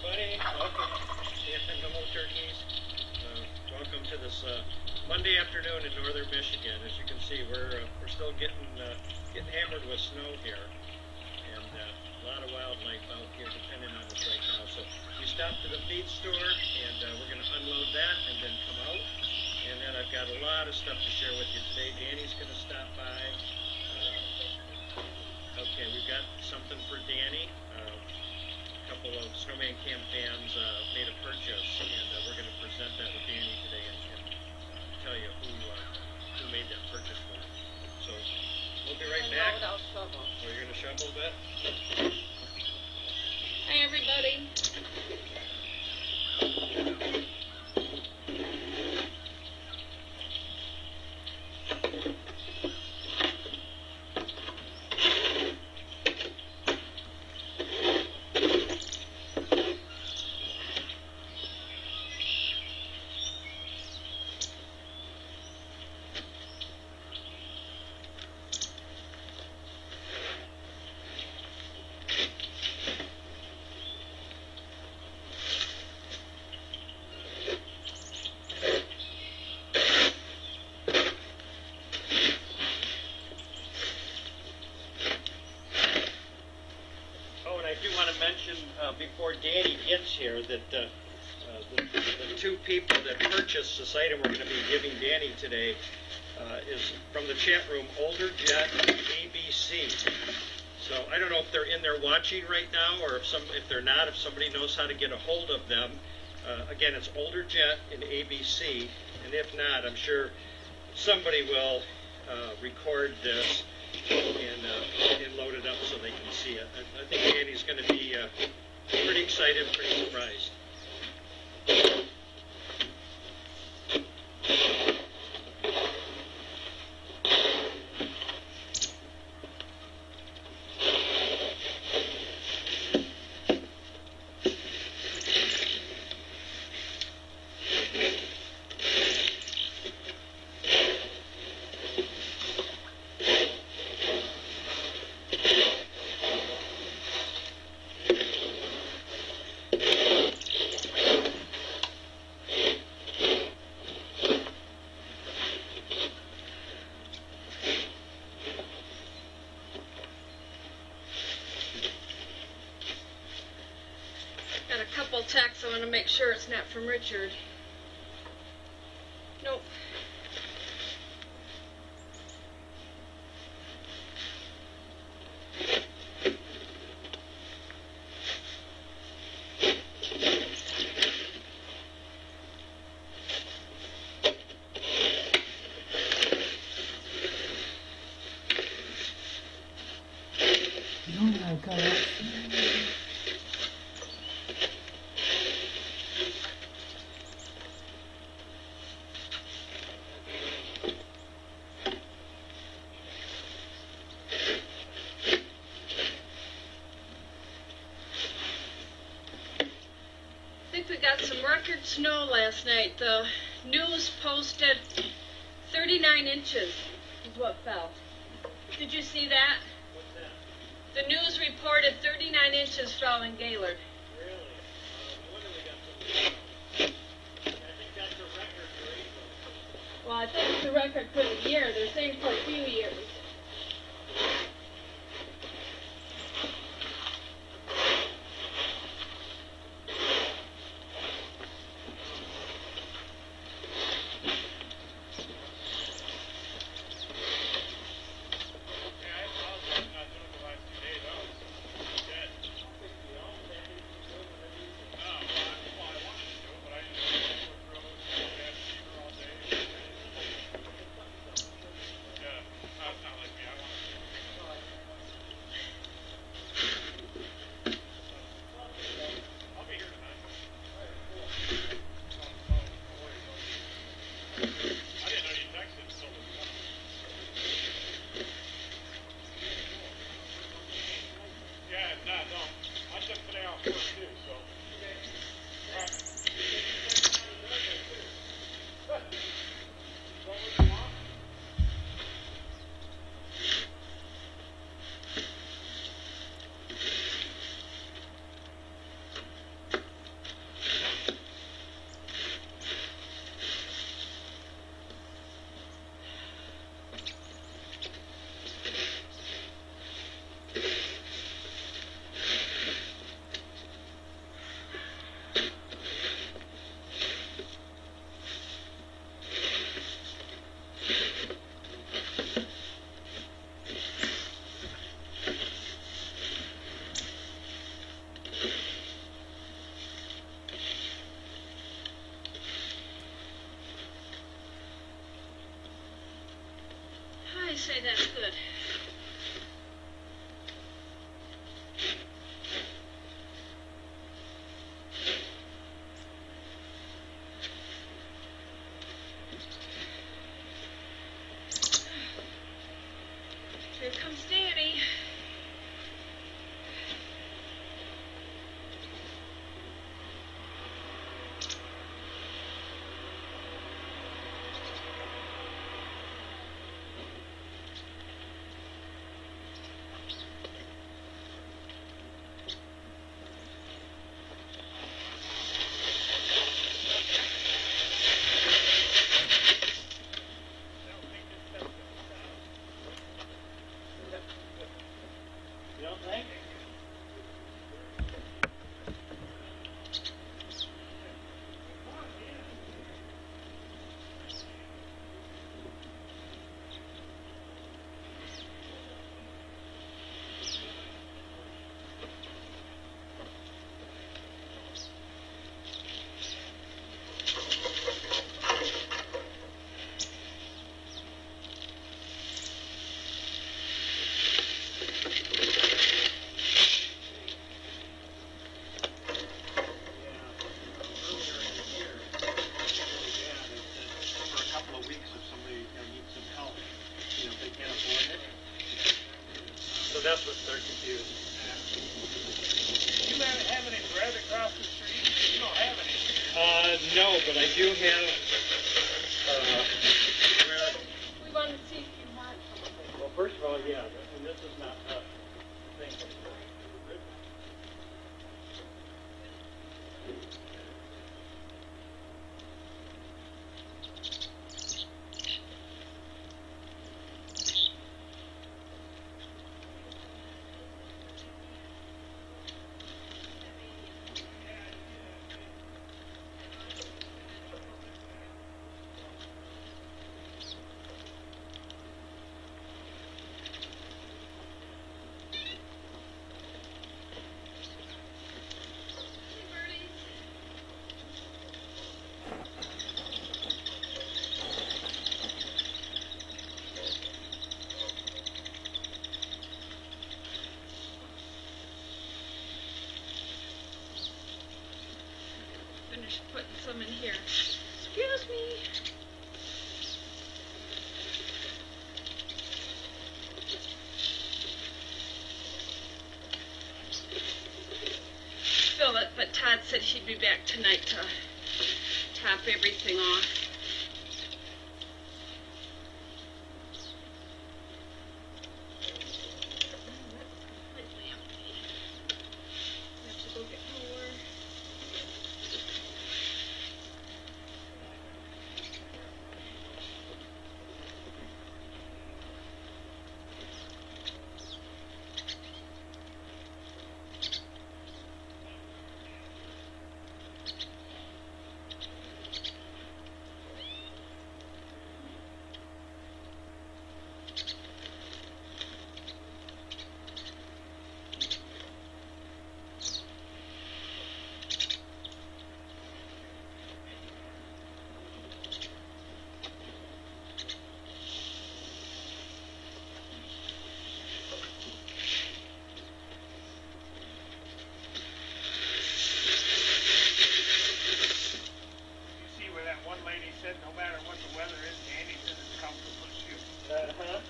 everybody. Welcome, hello turkeys. Welcome to this Monday afternoon in northern Michigan. As you can see, we're still getting hammered with snow here, and a lot of wildlife out here depending on us right now. So we stopped at the feed store, and we're going to unload that and then come out. And then I've got a lot of stuff to share with you today. Danny's going to stop by. Okay, we've got something for Danny. A couple of Snowman Cam fans made a purchase, and we're going to present that with Danny today and tell you who made that purchase for him. So we'll be right back. Without shovel. So you're going to shovel that? Hi, everybody. Before Danny gets here, that the two people that purchased this item we're going to be giving Danny today is from the chat room, Older Jet ABC. So I don't know if they're in there watching right now, or if they're not, if somebody knows how to get a hold of them. Again, it's Older Jet and ABC, and if not, I'm sure somebody will record this and load it up so they can see it. I think Danny's going to be pretty excited, pretty surprised. Text. I want to make sure it's not from Richard. Nope. We got some record snow last night. The news posted 39 inches is what fell. Did you see that? What's that? The news reported 39 inches fell in Gaylord. Really? No wonder we got some snow. I think that's a record for April. Well, I think it's a record for the year. They're saying for a few years. that's what they're confused. You have any bread across the street? You don't have any. No, but I do have, We want to see if you want some of it. well, first of all, yeah, and this is not the thing. Finish putting some in here. Excuse me. Fill it, but Todd said he'd be back tonight to top everything off. Completely empty. I have to go get more. No matter what the weather is, Danny's in his comfortable shoes. Uh-huh.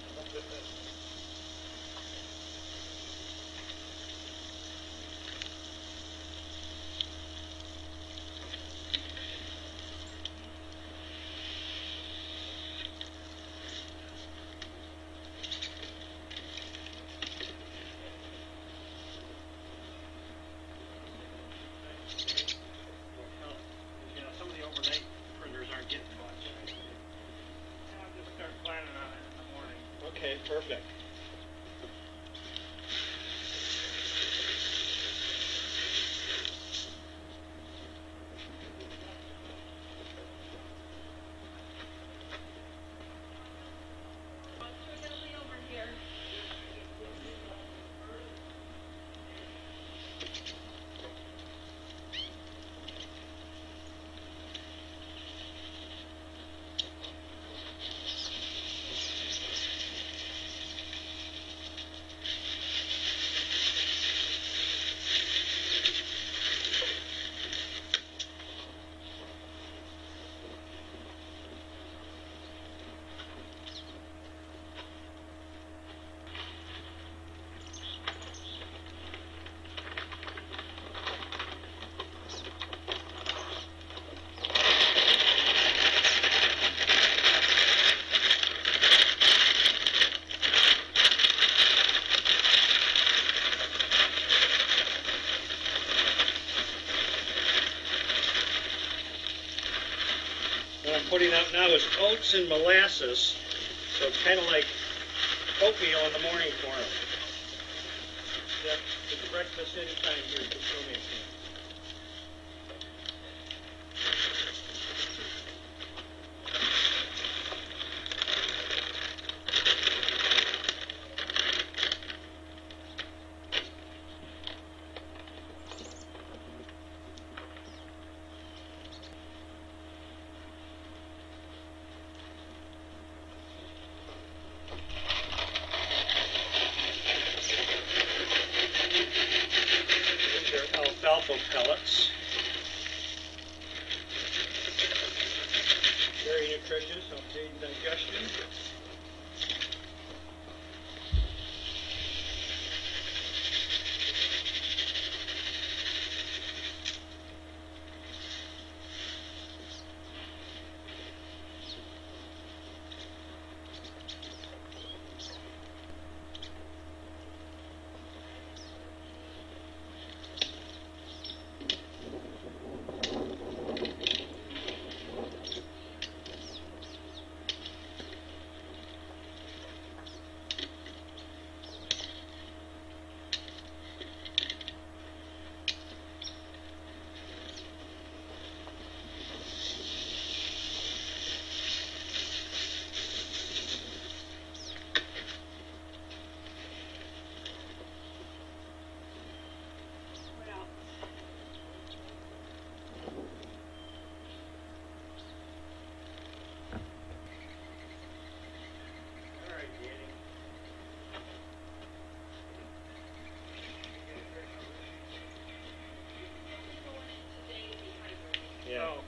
Some of the overnight printers aren't getting much. I'll just start planning on it in the morning. Okay, perfect. They're gonna be over here. What I'm putting out now is oats and molasses, so it's kind of like oatmeal in the morning for them. Yep, it's breakfast anytime here at the Snowman Cam. Alfalfa pellets. Very nutritious, helps aid digestion.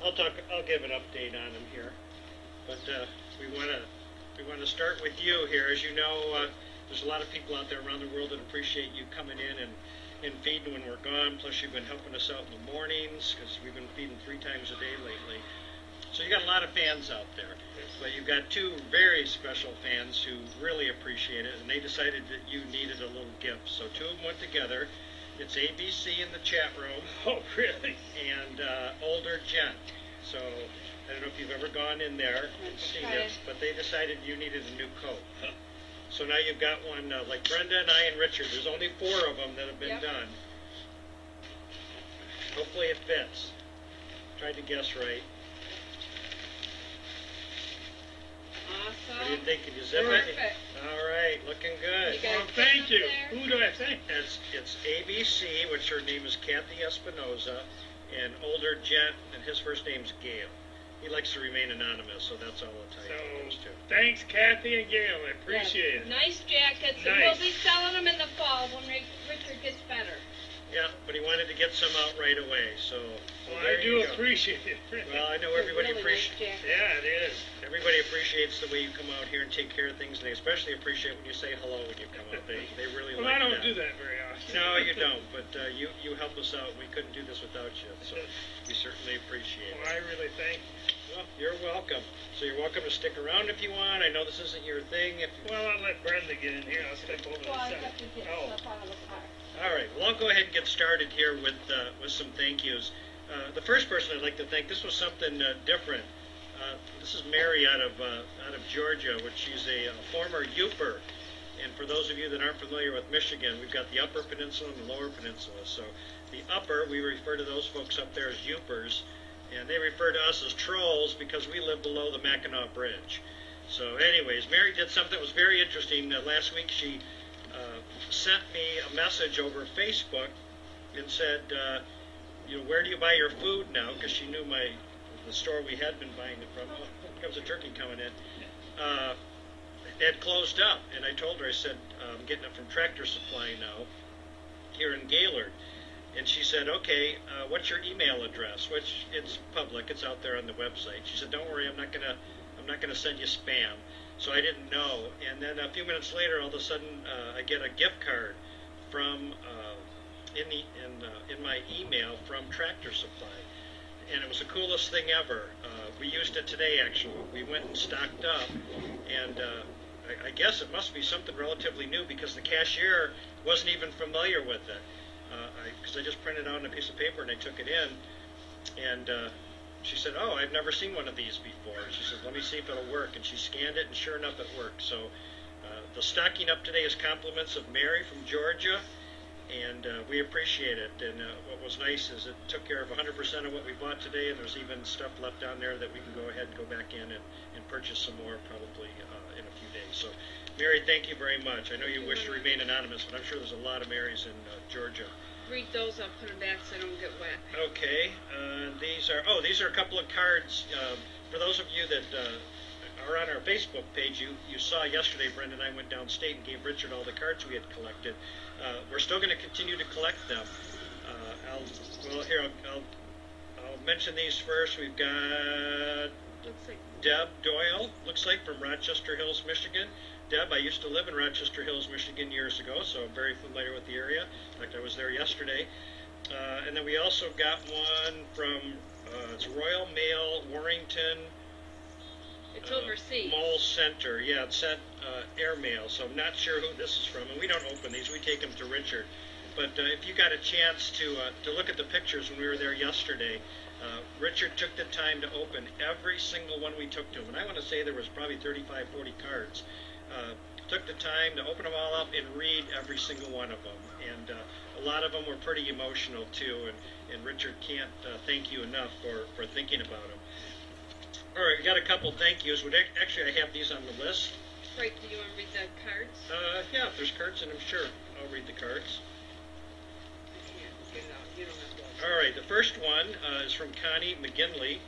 I'll give an update on them here. But we want to start with you here. As you know, there's a lot of people out there around the world that appreciate you coming in and feeding when we're gone. Plus, you've been helping us out in the mornings because we've been feeding 3 times a day lately. So you got a lot of fans out there. But you've got 2 very special fans who really appreciate it, and they decided that you needed a little gift. So 2 of them went together. It's ABC in the chat room. Oh, really? And Older Jen. So I don't know if you've ever gone in there and seen it, but they decided you needed a new coat. So now you've got one, like Brenda and I and Richard. There's only 4 of them that have been done. Hopefully it fits. Tried to guess right. Awesome. What do you think? Can you zip it? All right, looking good. Well, thank you. Who do I thank? It's ABC, which her name is Kathy Espinoza, and Older Jen, and his first name's Gail. He likes to remain anonymous, so that's all I'll tell you. So, thanks, Kathy and Gail. I appreciate it. Nice jackets, and we'll be selling them in the fall when Richard gets better. Yeah, but he wanted to get some out right away, so Well, there I do you go. appreciate it. Well, I know everybody Really appreciates. nice jacket. Yeah, it is. Everybody appreciates the way you come out here and take care of things, and they especially appreciate when you say hello when you come out. They really Well, like that. I don't do that very often. No, you don't, but you help us out. We couldn't do this without you, so we certainly appreciate Well, it. I really thank you. Well, you're welcome. So you're welcome to stick around if you want. I know this isn't your thing. Well, I'll let Brenda get in here. I'll step over Well, I the have to get Oh. stuff out of the car. All right. Well, I'll go ahead and get started here with some thank yous. The first person I'd like to thank. This was something different. This is Mary out of Georgia, which she's a former Youper. And for those of you that aren't familiar with Michigan, we've got the Upper Peninsula and the Lower Peninsula. So the Upper, we refer to those folks up there as Youpers, and they refer to us as trolls because we live below the Mackinac Bridge. So anyways, Mary did something that was very interesting. Last week she sent me a message over Facebook and said, where do you buy your food now? Because she knew the store we had been buying it from. Oh, here comes a turkey coming in. Had closed up, and I told her, I said, I'm getting it from Tractor Supply now here in Gaylord. And she said, okay, what's your email address? Which it's public, it's out there on the website. She said, don't worry, I'm not gonna send you spam. So I didn't know. And then a few minutes later, all of a sudden, I get a gift card from in my email from Tractor Supply. And it was the coolest thing ever. We used it today, actually. We went and stocked up, and I guess it must be something relatively new because the cashier wasn't even familiar with it. Because I just printed it out on a piece of paper and I took it in, and she said, oh, I've never seen one of these before. She said, let me see if it'll work. And she scanned it, and sure enough, it worked. So the stocking up today is compliments of Mary from Georgia, and we appreciate it. And what was nice is it took care of 100% of what we bought today, and there's even stuff left down there that we can go ahead and go back in and purchase some more probably in a few days. So, Mary, thank you very much. I know you wish to remain anonymous, but I'm sure there's a lot of Marys in Georgia. Read those up, put them back so I don't get wet. Okay, these are a couple of cards. For those of you that are on our Facebook page, you saw yesterday Brenda and I went downstate and gave Richard all the cards we had collected. We're still going to continue to collect them. I'll mention these first. We've got Looks like Deb Doyle, looks like, from Rochester Hills, Michigan. Deb, I used to live in Rochester Hills, Michigan years ago, so I'm very familiar with the area. In fact, I was there yesterday. And then we also got one from, it's Royal Mail, Warrington. it's overseas. Mall Center. Yeah, it sent airmail, so I'm not sure who this is from. And we don't open these, we take them to Richard. But if you got a chance to look at the pictures when we were there yesterday, Richard took the time to open every single one we took to him. And I want to say there was probably 35, 40 cards. Took the time to open them all up and read every single one of them. And a lot of them were pretty emotional too, and Richard can't thank you enough for thinking about them. All right, we got a couple thank yous. Actually, I have these on the list. Right, do you want to read the cards? Yeah, if there's cards in them, sure. I'll read the cards. Yeah, get it out. You don't have to. All right, the first one is from Connie McGinley,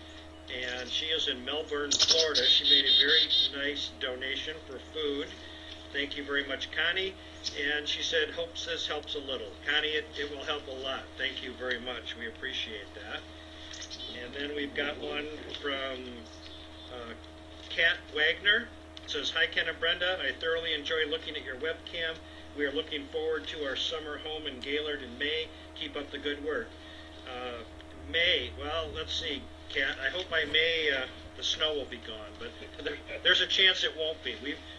and she is in Melbourne, Florida. She made a very nice donation for food. Thank you very much, Connie. And she said, hopes this helps a little. Connie, it will help a lot. Thank you very much. We appreciate that. And then we've got one from Kat Wagner. It says, "Hi Ken and Brenda, I thoroughly enjoy looking at your webcam. We are looking forward to our summer home in Gaylord in May. Keep up the good work." May, well, let's see, Kat. I hope by May the snow will be gone, but there's a chance it won't be.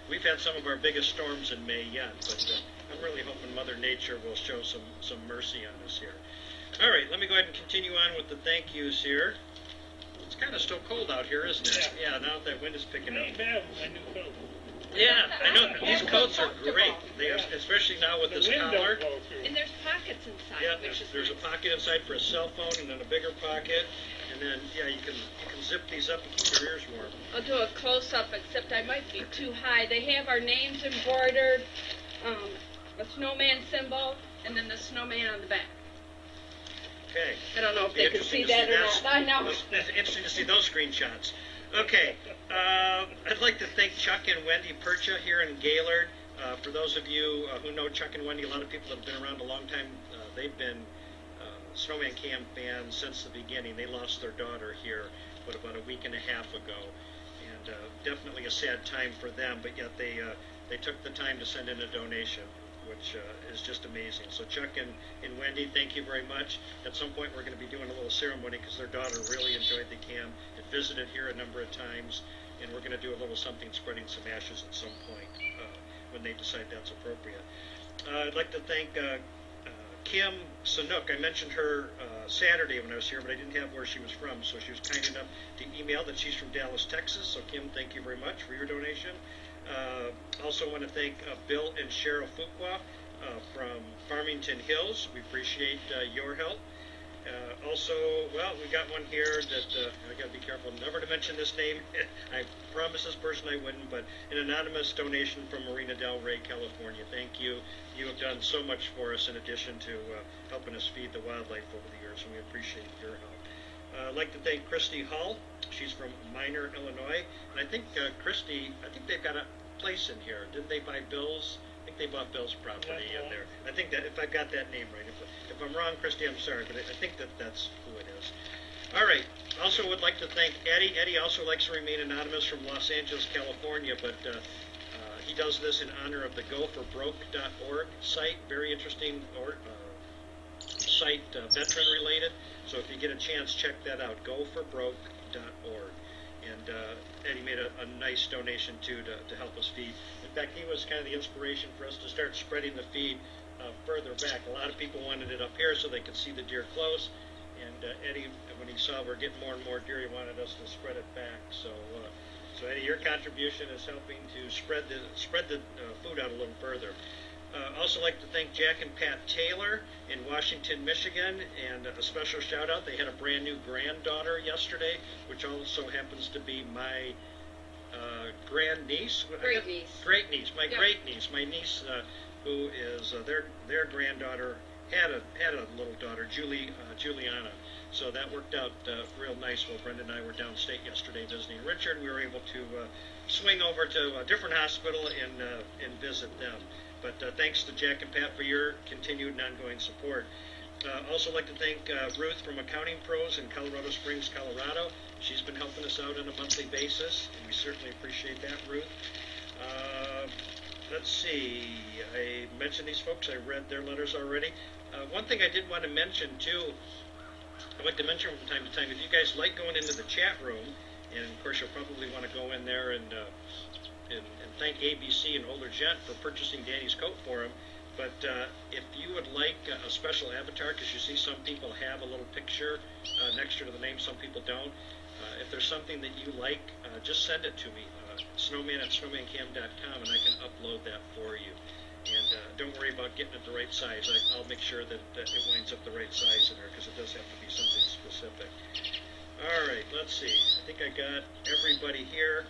We've had some of our biggest storms in May yet, but I'm really hoping Mother Nature will show some mercy on us here. All right, let me go ahead and continue on with the thank yous here. It's kind of still cold out here, isn't it? Yeah, now that wind is picking up. Ain't bad with my new coat. Yeah, I know. These coats are great. They have, especially now with this The wind collar. don't blow through. And there's pockets inside, Yeah, which is there's a nice. pocket inside for a cell phone, and then a bigger pocket, and then yeah, you can zip these up and keep your ears warm. I'll do a close-up, except I might be too high. They have our names embroidered, a snowman symbol, and then the snowman on the back. Okay. I don't know if Be they can interesting see to that or that. not. I know. It's interesting to see those screenshots. Okay, I'd like to thank Chuck and Wendy Percha here in Gaylord. For those of you who know Chuck and Wendy, a lot of people that have been around a long time, they've been Snowman Cam fans since the beginning. They lost their daughter here, about a week and a half ago, and definitely a sad time for them. But yet they took the time to send in a donation, which is just amazing. So Chuck and Wendy, thank you very much. At some point we're going to be doing a little ceremony because their daughter really enjoyed the cam. It visited here a number of times, and we're going to do a little something, spreading some ashes at some point when they decide that's appropriate. I'd like to thank Kim Sanook. I mentioned her Saturday when I was here, but I didn't have where she was from, so she was kind enough to email that she's from Dallas, Texas. So Kim, thank you very much for your donation. Also want to thank Bill and Cheryl Fuqua from Farmington Hills. We appreciate your help. Also, well, we got one here that I got to be careful never to mention this name. I promised this person I wouldn't, but an anonymous donation from Marina Del Rey, California. Thank you. You have done so much for us in addition to helping us feed the wildlife over the years, and we appreciate your help. I'd like to thank Christy Hull. She's from Minor, Illinois. And I think Christy, I think they've got a place in here. Didn't they buy Bill's? I think they bought Bill's property in there. I think that, if I got that name right. If I'm wrong, Christy, I'm sorry, but I think that's who it is. All right. Also would like to thank Eddie. Eddie also likes to remain anonymous from Los Angeles, California, but he does this in honor of the GoForBroke.org site. Very interesting site, veteran related. So if you get a chance, check that out, GoForBroke.org. And Eddie made a nice donation too to help us feed. In fact, he was kind of the inspiration for us to start spreading the feed further back. A lot of people wanted it up here so they could see the deer close. And Eddie, when he saw we're getting more and more deer, he wanted us to spread it back. So Eddie, your contribution is helping to spread the food out a little further. Also like to thank Jack and Pat Taylor in Washington, Michigan, and a special shout out. They had a brand new granddaughter yesterday, which also happens to be my grand niece. Great niece. Great niece. My Yeah. great niece. My niece, who is their granddaughter had a little daughter, Juliana. So that worked out real nice. While Brenda and I were downstate yesterday visiting Richard, we were able to swing over to a different hospital and visit them. But thanks to Jack and Pat for your continued and ongoing support. Also like to thank Ruth from Accounting Pros in Colorado Springs, Colorado. She's been helping us out on a monthly basis, and we certainly appreciate that, Ruth. Let's see, I mentioned these folks. I read their letters already. One thing I did want to mention, too, I'd like to mention from time to time, if you guys like going into the chat room, and of course you'll probably want to go in there and thank ABC and Older Gent for purchasing Danny's coat for him. But if you would like a special avatar, because you see some people have a little picture next to the name, some people don't. If there's something that you like, just send it to me, snowman@snowmancam.com, and I can upload that for you. And don't worry about getting it the right size. I'll make sure that it winds up the right size in there, because it does have to be something specific. All right, let's see. I think I got everybody here.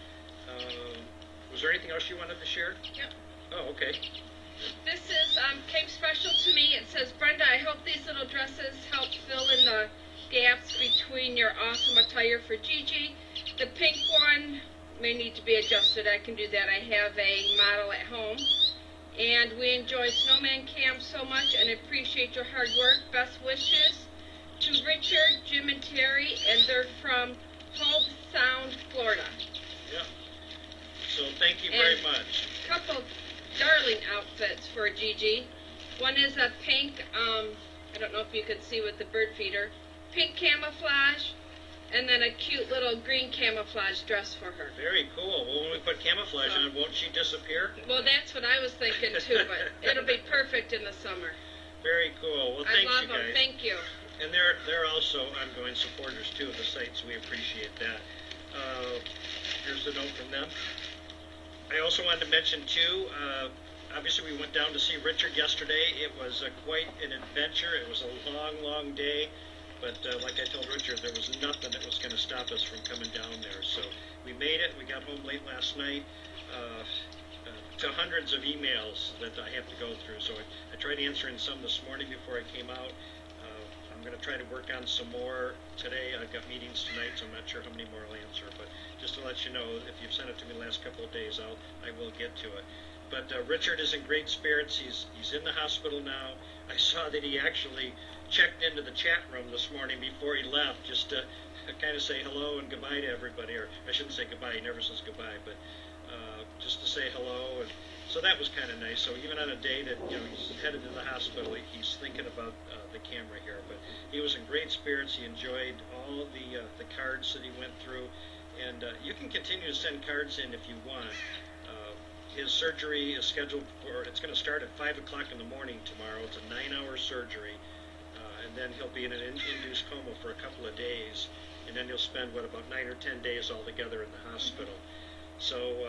Was there anything else you wanted to share? Yep. Oh, okay. This is came special to me. It says, Brenda, I hope these little dresses help fill in the gaps between your awesome attire for Gigi. The pink one may need to be adjusted. I can do that. I have a model at home. And we enjoy Snowman Cam so much and appreciate your hard work. Best wishes, to Richard, Jim, and Terry, and they're from Hobe Sound, Florida. Yeah. So thank you very And much. Couple darling outfits for Gigi. One is a pink, I don't know if you could see with the bird feeder, pink camouflage, and then a cute little green camouflage dress for her. Very cool. Well, when we put camouflage on, won't she disappear? Well, that's what I was thinking too, but it'll be perfect in the summer. Very cool. Well, I thanks, love you guys. them. Thank you. And they're also ongoing supporters too of the site, so we appreciate that. Here's the note from them. I also wanted to mention too, obviously we went down to see Richard yesterday. It was quite an adventure. It was a long, long day, but like I told Richard, there was nothing that was going to stop us from coming down there. So we made it. We got home late last night. To hundreds of emails that I have to go through. So I tried answering some this morning before I came out. I'm going to try to work on some more today. I've got meetings tonight, so I'm not sure how many more I'll answer. But just to let you know, if you've sent it to me the last couple of days, I will get to it. But Richard is in great spirits. He's in the hospital now. I saw that he actually checked into the chat room this morning before he left, just to kind of say hello and goodbye to everybody. Or I shouldn't say goodbye. He never says goodbye, but just to say hello. And so that was kind of nice. So even on a day that he's headed to the hospital, he's thinking about the camera here. But he was in great spirits. He enjoyed all the cards that he went through, and you can continue to send cards in if you want. His surgery is scheduled for. It's going to start at 5 o'clock in the morning tomorrow. It's a 9-hour surgery, and then he'll be in an induced coma for a couple of days, and then he'll spend about 9 or 10 days altogether in the hospital. So.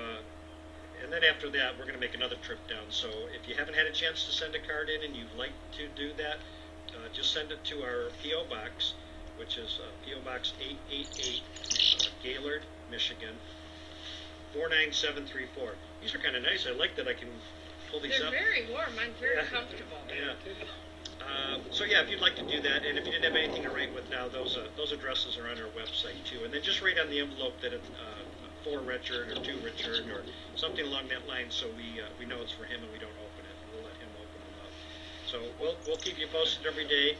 And then after that, we're going to make another trip down. So if you haven't had a chance to send a card in and you'd like to do that, just send it to our P.O. Box, which is P.O. Box 888, Gaylord, Michigan, 49734. These are kind of nice. I like that I can pull these They're up. very warm. I'm very comfortable. Yeah. So yeah, if you'd like to do that, and if you didn't have anything to write with now, those addresses are on our website too. And then just write on the envelope that it's for Richard or to Richard or something along that line, so we know it's for him and we don't open it. We'll let him open them up. So we'll keep you posted every day.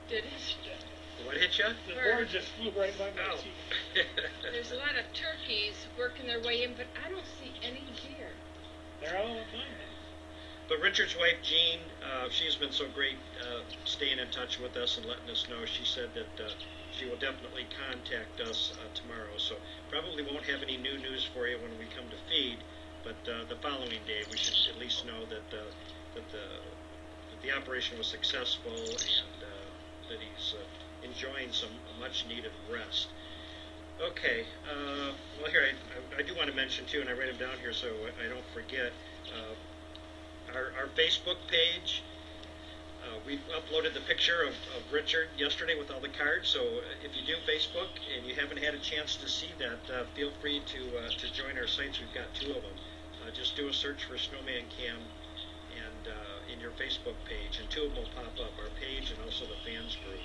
Did it? What hit you? The bird just flew right by my Oh. teeth. There's a lot of turkeys working their way in, but I don't see any deer. They're all on mine. But Richard's wife, Jean, she's been so great staying in touch with us and letting us know. She said that she will definitely contact us tomorrow. So probably won't have any new news for you when we come to feed, but the following day we should at least know that the operation was successful and that he's enjoying some much-needed rest. Okay, well here, I do want to mention too, and I write them down here so I don't forget, our Facebook page, we uploaded the picture of Richard yesterday with all the cards, so if you do Facebook and you haven't had a chance to see that, feel free to join our sites. We've got 2 of them. Just do a search for Snowman Cam and in your Facebook page, and 2 of them will pop up, our page and also the fans group.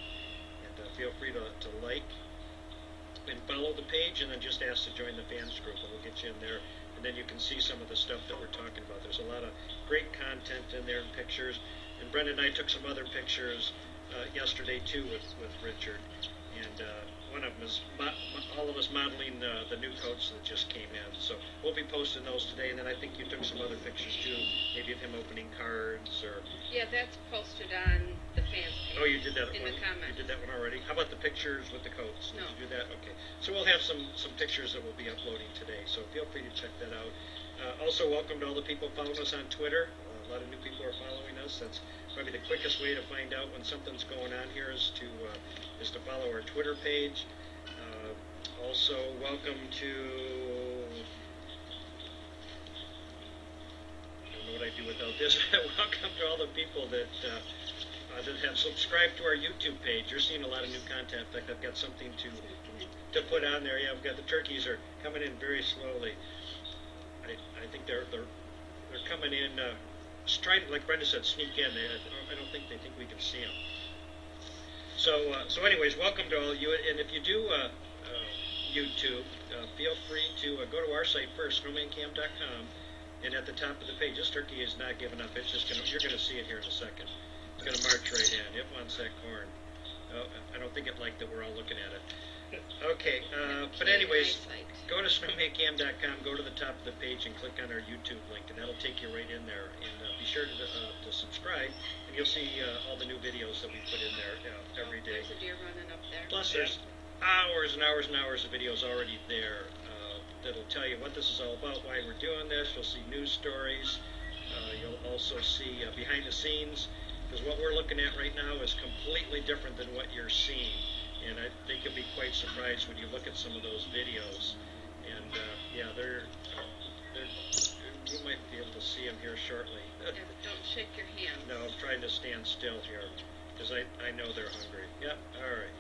And feel free to like and follow the page, and then just ask to join the fans group, and we'll get you in there, and then you can see some of the stuff that we're talking about. There's a lot of great content in there and pictures, and Brenda and I took some other pictures yesterday too with Richard, and one of them is all of us modeling the new coats that just came in, so we'll be posting those today. And then I think you took some other pictures too, maybe of him opening cards or... Yeah, that's posted on the fans page. Oh, you did that in one. the comments. You did that one already. How about the pictures with the coats? No. Did you do that? Okay. So we'll have some pictures that we'll be uploading today. So feel free to check that out. Also, welcome to all the people following us on Twitter. A lot of new people are following us. That's probably the quickest way to find out when something's going on here is to follow our Twitter page. Also, welcome to... I don't know what I do without this. Welcome to all the people that have subscribed to our YouTube page. You're seeing a lot of new content. In fact, I've got something to put on there. Yeah, I've got the turkeys are coming in very slowly. I think they're coming in, trying, like Brenda said, sneak in. I don't think they think we can see them. So anyways, welcome to all of you. And if you do YouTube, feel free to go to our site first, snowmancam.com, and at the top of the page, this turkey is not giving up. It's just you're gonna see it here in a second. It's gonna march right in. It wants that corn. I don't think it liked that we're all looking at it. Okay, but anyways, go to snowmancam.com, go to the top of the page and click on our YouTube link, and that'll take you right in there. And be sure to subscribe, and you'll see all the new videos that we put in there every day. There's a deer running up there. Plus, there's hours and hours and hours of videos already there that'll tell you what this is all about, why we're doing this. You'll see news stories. You'll also see behind the scenes, because what we're looking at right now is completely different than what you're seeing. And I think you'll be quite surprised when you look at some of those videos. And yeah, you might be able to see them here shortly. Yeah, but don't shake your hands. No, I'm trying to stand still here, because I know they're hungry. Yep, all right.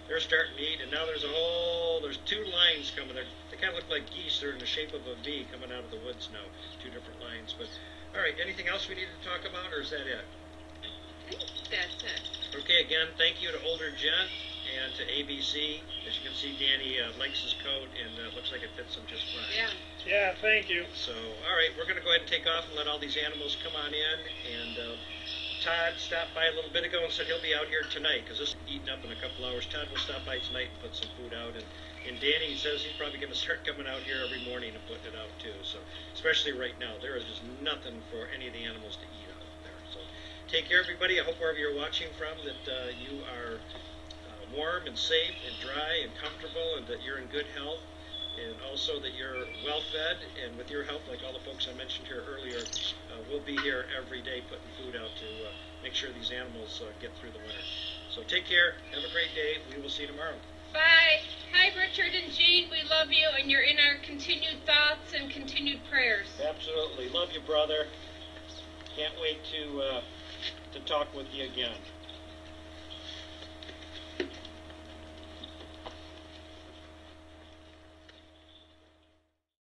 They're starting to eat, and now there's two lines coming. They kind of look like geese. They're in the shape of a V coming out of the woods now. Two different lines. But all right, anything else we need to talk about, or is that it? I think that's it. Okay, again, thank you to Older Jen and to ABC. As you can see, Danny likes his coat, and looks like it fits him just fine. Yeah. Yeah, thank you. So, all right, we're going to go ahead and take off and let all these animals come on in. And Todd stopped by a little bit ago and said he'll be out here tonight, because this is eating up in a couple hours. Todd will stop by tonight and put some food out. And Danny says he's probably going to start coming out here every morning and putting it out too. So, especially right now, there is just nothing for any of the animals to eat out there. So, take care, everybody. I hope wherever you're watching from that you are warm and safe and dry and comfortable, and that you're in good health, and also that you're well fed. And with your help, like all the folks I mentioned here earlier, we'll be here every day putting food out to make sure these animals get through the winter. So take care, have a great day, we will see you tomorrow. Bye. Hi, Richard and Jean. We love you, and you're in our continued thoughts and continued prayers. Absolutely, love you, brother. Can't wait to talk with you again.